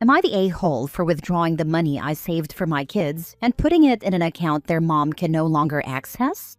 Am I the a-hole for withdrawing the money I saved for my kids and putting it in an account their mom can no longer access?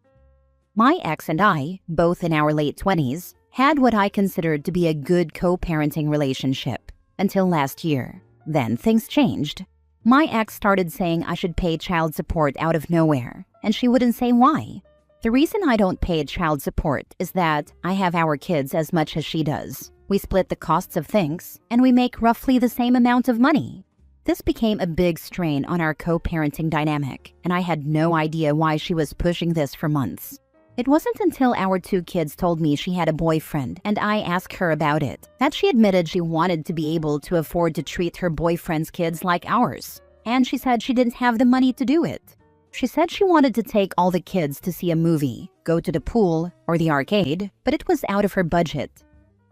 My ex and I, both in our late 20s, had what I considered to be a good co-parenting relationship until last year. Then things changed. My ex started saying I should pay child support out of nowhere, and she wouldn't say why. The reason I don't pay child support is that I have our kids as much as she does. We split the costs of things, and we make roughly the same amount of money. This became a big strain on our co-parenting dynamic, and I had no idea why she was pushing this for months. It wasn't until our 2 kids told me she had a boyfriend and I asked her about it that she admitted she wanted to be able to afford to treat her boyfriend's kids like ours. And she said she didn't have the money to do it. She said she wanted to take all the kids to see a movie, go to the pool or the arcade, but it was out of her budget.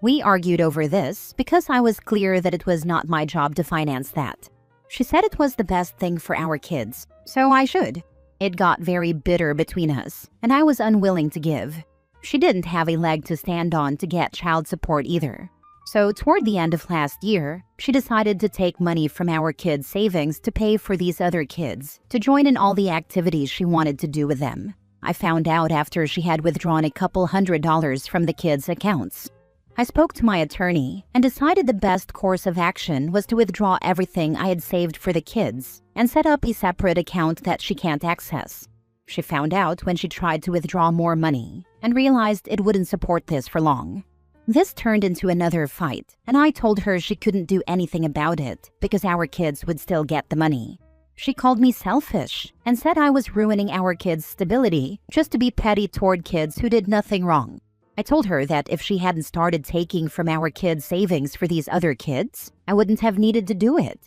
We argued over this because I was clear that it was not my job to finance that. She said it was the best thing for our kids, so I should. It got very bitter between us, and I was unwilling to give. She didn't have a leg to stand on to get child support either. So toward the end of last year, she decided to take money from our kids' savings to pay for these other kids to join in all the activities she wanted to do with them. I found out after she had withdrawn a couple $100 from the kids' accounts. I spoke to my attorney and decided the best course of action was to withdraw everything I had saved for the kids and set up a separate account that she can't access. She found out when she tried to withdraw more money and realized it wouldn't support this for long. This turned into another fight, and I told her she couldn't do anything about it because our kids would still get the money. She called me selfish and said I was ruining our kids' stability just to be petty toward kids who did nothing wrong. I told her that if she hadn't started taking from our kids' savings for these other kids, I wouldn't have needed to do it.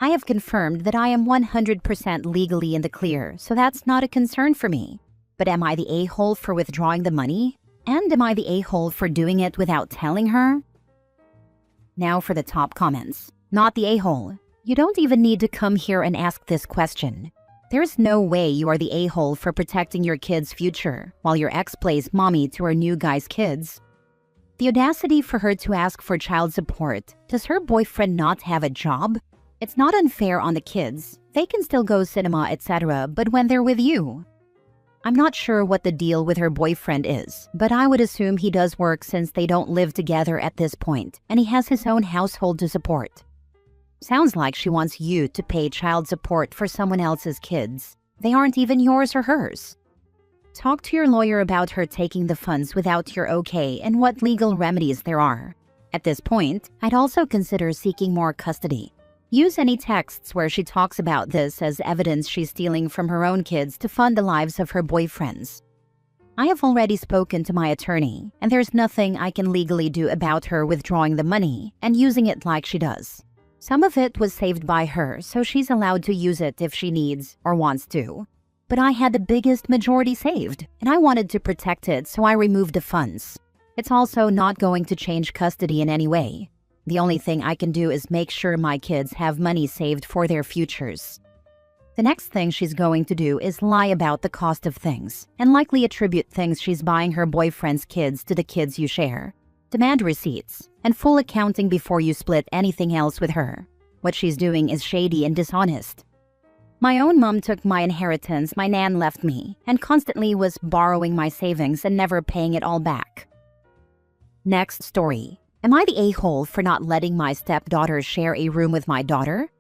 I have confirmed that I am 100% legally in the clear, so that's not a concern for me. But am I the a-hole for withdrawing the money? And am I the a-hole for doing it without telling her? Now for the top comments. Not the a-hole. You don't even need to come here and ask this question. There's no way you are the a-hole for protecting your kid's future while your ex plays mommy to her new guy's kids. The audacity for her to ask for child support. Does her boyfriend not have a job? It's not unfair on the kids. They can still go cinema, etc., but when they're with you. I'm not sure what the deal with her boyfriend is, but I would assume he does work since they don't live together at this point, and he has his own household to support. Sounds like she wants you to pay child support for someone else's kids. They aren't even yours or hers. Talk to your lawyer about her taking the funds without your okay and what legal remedies there are. At this point, I'd also consider seeking more custody. Use any texts where she talks about this as evidence she's stealing from her own kids to fund the lives of her boyfriends. I have already spoken to my attorney, and there's nothing I can legally do about her withdrawing the money and using it like she does. Some of it was saved by her, so she's allowed to use it if she needs or wants to. But I had the biggest majority saved, and I wanted to protect it, so I removed the funds. It's also not going to change custody in any way. The only thing I can do is make sure my kids have money saved for their futures. The next thing she's going to do is lie about the cost of things, and likely attribute things she's buying her boyfriend's kids to the kids you share. Demand receipts, and full accounting before you split anything else with her. What she's doing is shady and dishonest. My own mom took my inheritance my nan left me, and constantly was borrowing my savings and never paying it all back. Next story. Am I the a-hole for not letting my stepdaughter share a room with my daughter?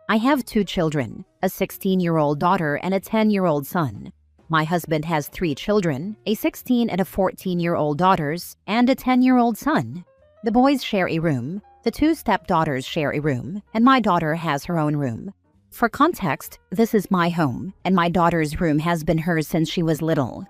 I have 2 children, a 16-year-old daughter and a 10-year-old son. My husband has 3 children, a 16 and a 14-year-old daughters, and a 10-year-old son. The boys share a room, the 2 stepdaughters share a room, and my daughter has her own room. For context, this is my home, and my daughter's room has been hers since she was little.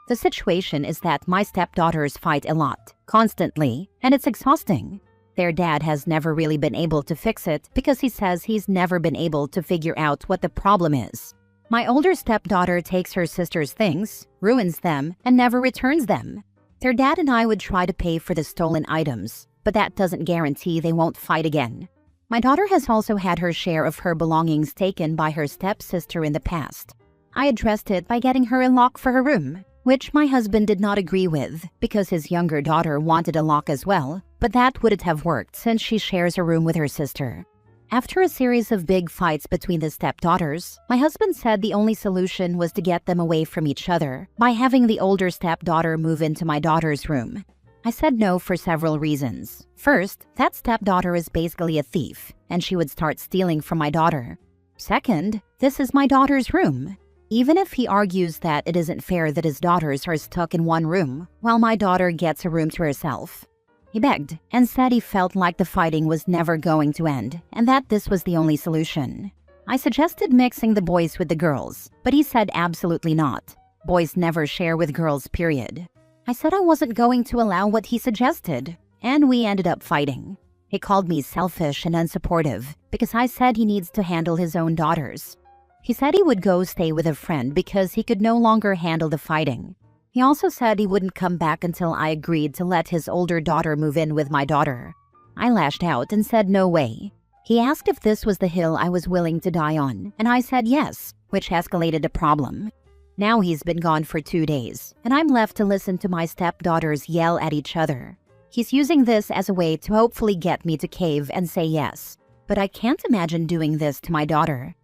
The situation is that my stepdaughters fight a lot, constantly, and it's exhausting. Their dad has never really been able to fix it because he says he's never been able to figure out what the problem is. My older stepdaughter takes her sister's things, ruins them, and never returns them. Their dad and I would try to pay for the stolen items, but that doesn't guarantee they won't fight again. My daughter has also had her share of her belongings taken by her stepsister in the past. I addressed it by getting her a lock for her room, which my husband did not agree with because his younger daughter wanted a lock as well, but that wouldn't have worked since she shares a room with her sister. After a series of big fights between the stepdaughters, my husband said the only solution was to get them away from each other by having the older stepdaughter move into my daughter's room. I said no for several reasons. First, that stepdaughter is basically a thief, and she would start stealing from my daughter. Second, this is my daughter's room. Even if he argues that it isn't fair that his daughters are stuck in one room, while my daughter gets a room to herself. He begged and said he felt like the fighting was never going to end and that this was the only solution. I suggested mixing the boys with the girls, but he said absolutely not. Boys never share with girls, period. I said I wasn't going to allow what he suggested, and we ended up fighting. He called me selfish and unsupportive because I said he needs to handle his own daughters. He said he would go stay with a friend because he could no longer handle the fighting. He also said he wouldn't come back until I agreed to let his older daughter move in with my daughter. I lashed out and said no way. He asked if this was the hill I was willing to die on, and I said yes, which escalated the problem. Now he's been gone for 2 days, and I'm left to listen to my stepdaughters yell at each other. He's using this as a way to hopefully get me to cave and say yes, but I can't imagine doing this to my daughter.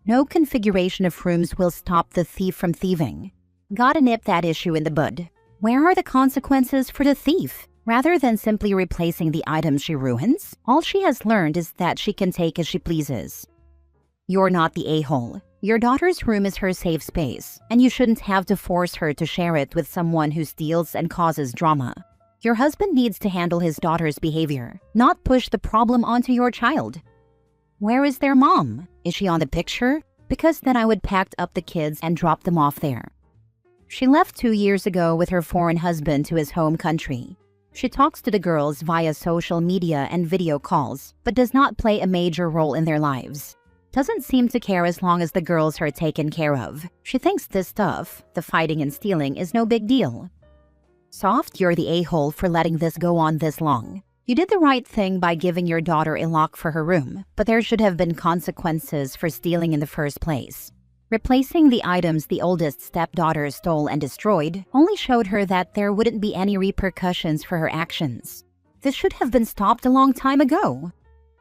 No configuration of rooms will stop the thief from thieving. Gotta nip that issue in the bud. Where are the consequences for the thief? Rather than simply replacing the items she ruins, all she has learned is that she can take as she pleases. You're not the a-hole. Your daughter's room is her safe space, and you shouldn't have to force her to share it with someone who steals and causes drama. Your husband needs to handle his daughter's behavior, not push the problem onto your child. Where is their mom? Is she on the picture? Because then I would pack up the kids and drop them off there. She left 2 years ago with her foreign husband to his home country. She talks to the girls via social media and video calls, but does not play a major role in their lives. Doesn't seem to care as long as the girls are taken care of. She thinks this stuff, the fighting and stealing, is no big deal. Soft, you're the a-hole for letting this go on this long. You did the right thing by giving your daughter a lock for her room, but there should have been consequences for stealing in the first place. Replacing the items the oldest stepdaughter stole and destroyed only showed her that there wouldn't be any repercussions for her actions. This should have been stopped a long time ago.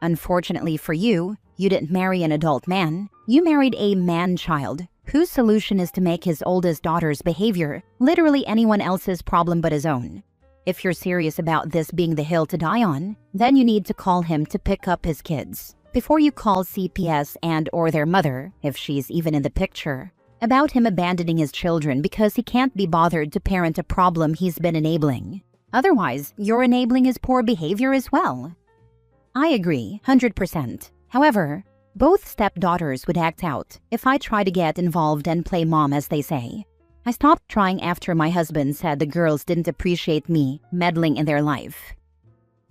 Unfortunately for you, you didn't marry an adult man. You married a man-child, whose solution is to make his oldest daughter's behavior literally anyone else's problem but his own. If you're serious about this being the hill to die on, then you need to call him to pick up his kids before you call CPS and/or their mother, if she's even in the picture, about him abandoning his children because he can't be bothered to parent a problem he's been enabling. Otherwise, you're enabling his poor behavior as well. I agree, 100%. However, both stepdaughters would act out if I try to get involved and play mom, as they say. I stopped trying after my husband said the girls didn't appreciate me meddling in their life.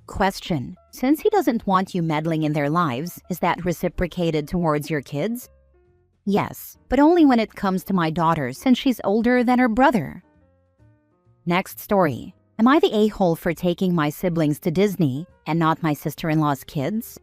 Question: since he doesn't want you meddling in their lives, is that reciprocated towards your kids? Yes, but only when it comes to my daughter since she's older than her brother. Next story. Am I the a-hole for taking my siblings to Disney and not my sister-in-law's kids?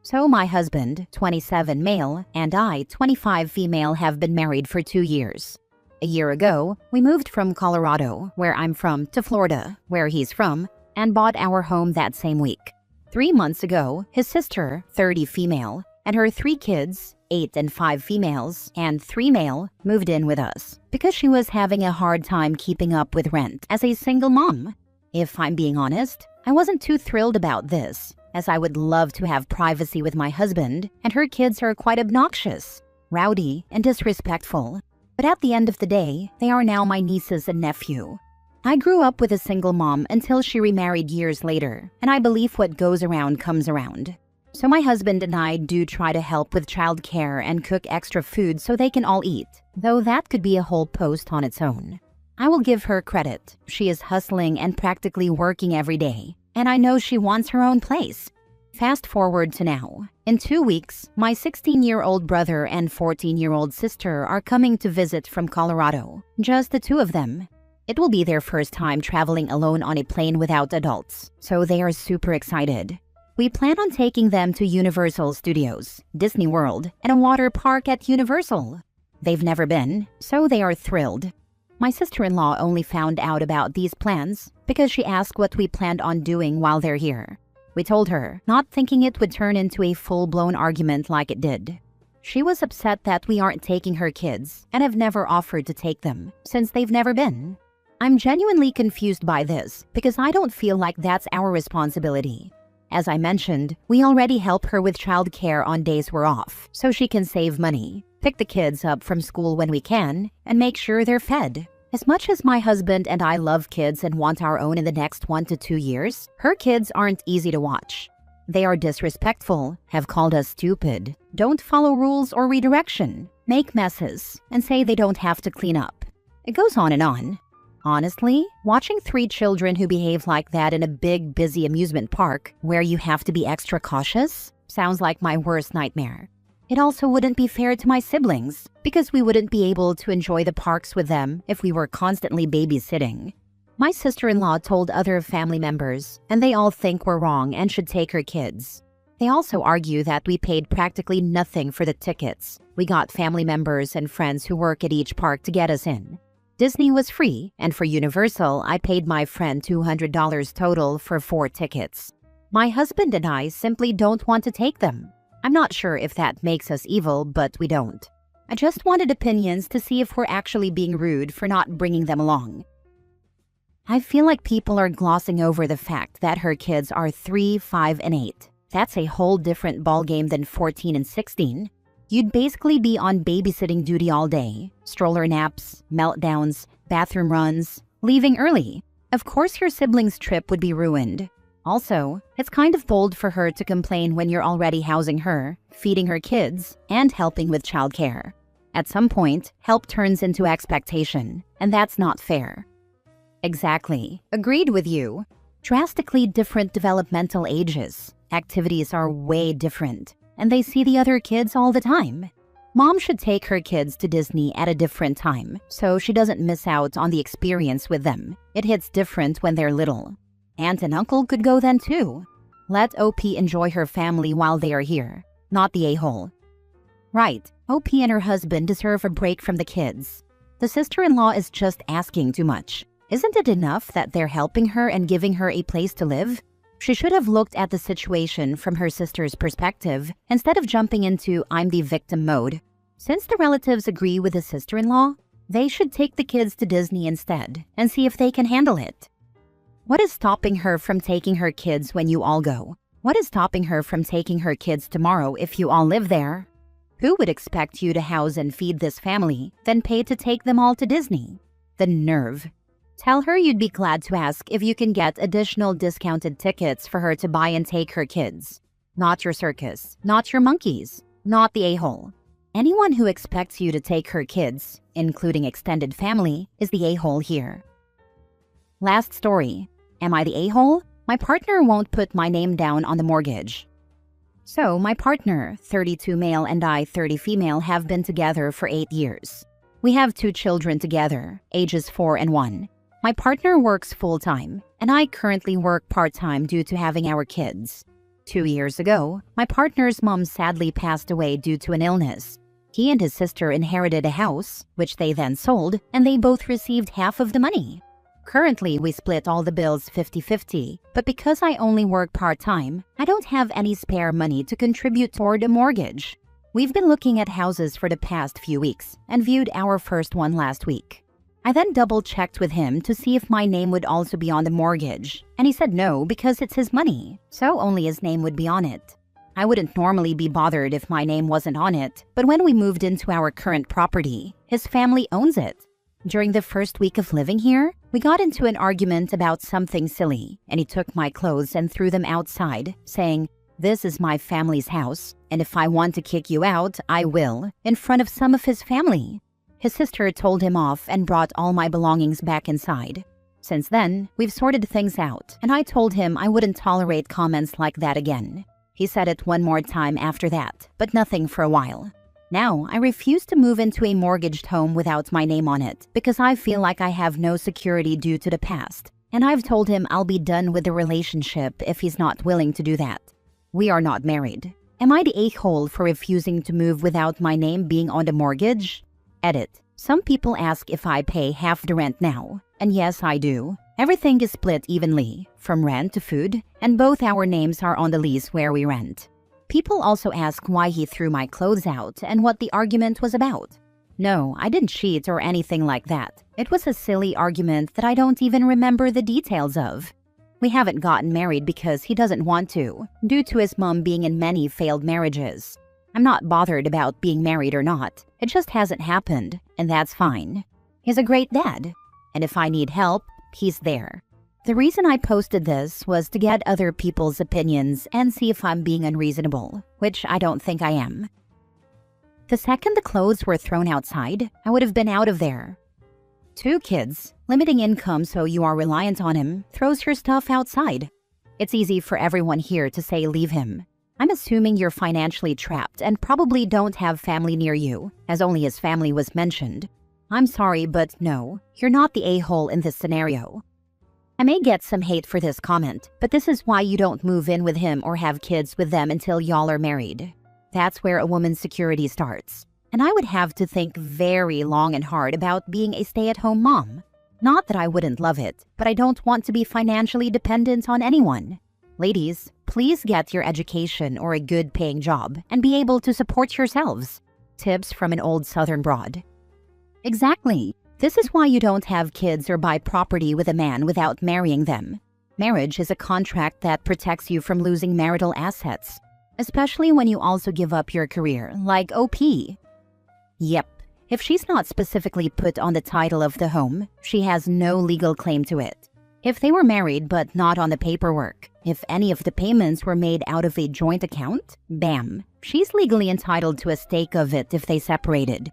So my husband, 27 male, and I, 25 female, have been married for 2 years. A year ago, we moved from Colorado, where I'm from, to Florida, where he's from, and bought our home that same week. 3 months ago, his sister, 30 female, and her 3 kids, 8 and 5 females, and 3 male, moved in with us because she was having a hard time keeping up with rent as a single mom. If I'm being honest, I wasn't too thrilled about this, as I would love to have privacy with my husband, and her kids are quite obnoxious, rowdy, and disrespectful. But at the end of the day, they are now my nieces and nephew. I grew up with a single mom until she remarried years later, and I believe what goes around comes around. So my husband and I do try to help with childcare and cook extra food so they can all eat, though that could be a whole post on its own. I will give her credit. She is hustling and practically working every day, and I know she wants her own place. Fast forward to now. In 2 weeks, my 16-year-old brother and 14-year-old sister are coming to visit from Colorado, just the 2 of them. It will be their first time traveling alone on a plane without adults, so they are super excited. We plan on taking them to Universal Studios, Disney World, and a water park at Universal. They've never been, so they are thrilled. My sister-in-law only found out about these plans because she asked what we planned on doing while they're here. We told her, not thinking it would turn into a full-blown argument like it did. She was upset that we aren't taking her kids and have never offered to take them since they've never been. I'm genuinely confused by this because I don't feel like that's our responsibility. As I mentioned, we already help her with childcare on days we're off so she can save money, pick the kids up from school when we can, and make sure they're fed. As much as my husband and I love kids and want our own in the next 1 to 2 years, her kids aren't easy to watch. They are disrespectful, have called us stupid, don't follow rules or redirection, make messes, and say they don't have to clean up. It goes on and on. Honestly, watching 3 children who behave like that in a big, busy amusement park where you have to be extra cautious sounds like my worst nightmare. It also wouldn't be fair to my siblings because we wouldn't be able to enjoy the parks with them if we were constantly babysitting. My sister-in-law told other family members, and they all think we're wrong and should take her kids. They also argue that we paid practically nothing for the tickets. We got family members and friends who work at each park to get us in. Disney was free, and for Universal, I paid my friend $200 total for 4 tickets. My husband and I simply don't want to take them. I'm not sure if that makes us evil, but we don't. I just wanted opinions to see if we're actually being rude for not bringing them along. I feel like people are glossing over the fact that her kids are 3, 5, and 8. That's a whole different ballgame than 14 and 16. You'd basically be on babysitting duty all day. Stroller naps, meltdowns, bathroom runs, leaving early. Of course your siblings' trip would be ruined. Also, it's kind of bold for her to complain when you're already housing her, feeding her kids, and helping with childcare. At some point, help turns into expectation, and that's not fair. Exactly. Agreed with you. Drastically different developmental ages. Activities are way different, and they see the other kids all the time. Mom should take her kids to Disney at a different time, so she doesn't miss out on the experience with them. It hits different when they're little. Aunt and uncle could go then too. Let OP enjoy her family while they are here, not the a-hole. Right, OP and her husband deserve a break from the kids. The sister-in-law is just asking too much. Isn't it enough that they're helping her and giving her a place to live? She should have looked at the situation from her sister's perspective instead of jumping into I'm the victim mode. Since the relatives agree with the sister-in-law, they should take the kids to Disney instead and see if they can handle it. What is stopping her from taking her kids when you all go? What is stopping her from taking her kids tomorrow if you all live there? Who would expect you to house and feed this family, then pay to take them all to Disney? The nerve. Tell her you'd be glad to ask if you can get additional discounted tickets for her to buy and take her kids. Not your circus, not your monkeys, not the a-hole. Anyone who expects you to take her kids, including extended family, is the a-hole here. Last story. Am I the a-hole? My partner won't put my name down on the mortgage. So, my partner, 32 male and I, 30 female, have been together for 8 years. We have 2 children together, ages 4 and 1. My partner works full-time, and I currently work part-time due to having our kids. 2 years ago, my partner's mom sadly passed away due to an illness. He and his sister inherited a house, which they then sold, and they both received half of the money. Currently, we split all the bills 50-50, but because I only work part-time, I don't have any spare money to contribute toward a mortgage. We've been looking at houses for the past few weeks and viewed our first one last week. I then double-checked with him to see if my name would also be on the mortgage, and he said no because it's his money, so only his name would be on it. I wouldn't normally be bothered if my name wasn't on it, but when we moved into our current property, his family owns it. During the first week of living here, we got into an argument about something silly, and he took my clothes and threw them outside, saying, "This is my family's house, and if I want to kick you out, I will," in front of some of his family. His sister told him off and brought all my belongings back inside. Since then, we've sorted things out, and I told him I wouldn't tolerate comments like that again. He said it one more time after that, but nothing for a while. Now, I refuse to move into a mortgaged home without my name on it because I feel like I have no security due to the past, and I've told him I'll be done with the relationship if he's not willing to do that. We are not married. Am I the a-hole for refusing to move without my name being on the mortgage? Edit. Some people ask if I pay half the rent now, and yes, I do. Everything is split evenly, from rent to food, and both our names are on the lease where we rent. People also ask why he threw my clothes out and what the argument was about. No, I didn't cheat or anything like that. It was a silly argument that I don't even remember the details of. We haven't gotten married because he doesn't want to, due to his mom being in many failed marriages. I'm not bothered about being married or not. It just hasn't happened, and that's fine. He's a great dad, and if I need help, he's there. The reason I posted this was to get other people's opinions and see if I'm being unreasonable, which I don't think I am. The second the clothes were thrown outside, I would have been out of there. 2 kids, limiting income so you are reliant on him, throws your stuff outside. It's easy for everyone here to say leave him. I'm assuming you're financially trapped and probably don't have family near you, as only his family was mentioned. I'm sorry, but no, you're not the a-hole in this scenario. I may get some hate for this comment, but this is why you don't move in with him or have kids with them until y'all are married. That's where a woman's security starts. And I would have to think very long and hard about being a stay-at-home mom. Not that I wouldn't love it, but I don't want to be financially dependent on anyone. Ladies, please get your education or a good-paying job and be able to support yourselves. Tips from an old Southern broad. Exactly. This is why you don't have kids or buy property with a man without marrying them. Marriage is a contract that protects you from losing marital assets, especially when you also give up your career, like OP. Yep, if she's not specifically put on the title of the home, she has no legal claim to it. If they were married but not on the paperwork, if any of the payments were made out of a joint account, bam, she's legally entitled to a stake of it if they separated.